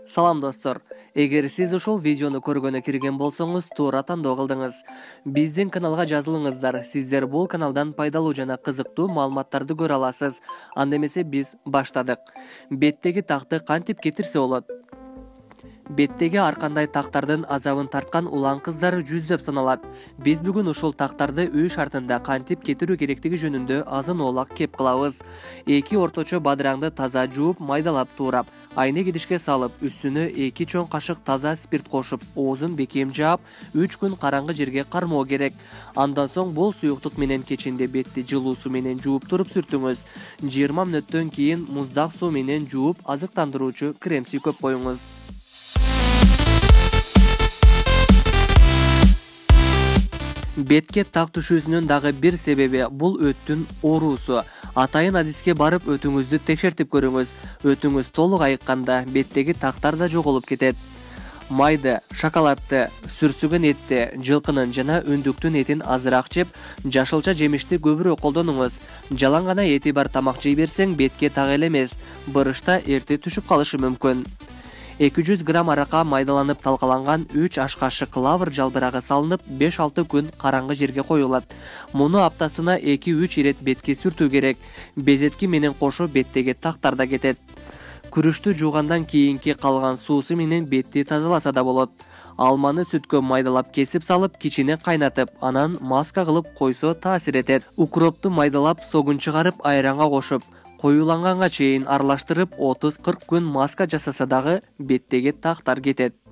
Салам достор. Эгер сиз ушул видеону көргөнү кирген болсоңуз, туура тандоо кылдыңыз. Биздин каналга жазылыңыздар. Сиздер бул каналдан пайдалуу жана кызыктуу маалыматтарды көрө аласыз. Анда эмесе биз баштадык. Беттеги такты кантип кетирсе болот? Беттеги ар кандай тактардын азабын тарткан улан кыздар жүздөп саналат. Биз бүгүн ушул тактарды үй шартында кантип кетирүү керектиги жөнүндө азын оолак кеп кылабыз. 2 орточо бадыраңды таза жууп, майдалап туурап, айнек идишке салып, үстүнө 2 чоң кашык таза спирт кошуп, оозун бекем жаап, 3 күн караңгы жерге кармоо керек. Андан соң бул суюктук менен кечинде бетти жылуу суу менен жууп туруп сүртүңүз. 20 мүнөттөн кийин муздак суу менен жууп, азыктандыруучу крем сүйкөп коюңуз. Бетке так түшүүсүнүн дагы бир себеби бул өттүн оорусу. Атайын адиске барып өтүңүздү текшертип көрүңүз. Өтүңүз толук айыкканда беттеги тактар да жоголуп кетет. Майды, шоколадты, сүрсүгөн этти, жылкынын жана өндүктүн этин азыраак жеп, жашылча жемишти көбүрөөк колдонуңуз. Жалаң гана эти бар тамак жей берсең бетке так эле эмес, бырышта эрте түшүп калышы мүмкүн. 200 грамм арака майдаланып талкаланган 3 аш кашык лавр жалбырагы салынып 5-6 күн караңгы жерге коюлат. Муну аптасына 2-3 ирет бетке сүртүү керек. Безетки менен кошо беттеги тактар да кетет. Күрүштү жуугандан кийинки калган суусу менен бетти тазаласа да болот. Алманы сүткө майдалап кесип салып, кичине кайнатып, анан маска кылып койсо таасир этет. Укропту майдалап, согун чыгарып, айранга кошуп, коюланганга чейин аралаштырып 30-40 күн маска жасаса дагы беттеги тактар кетет.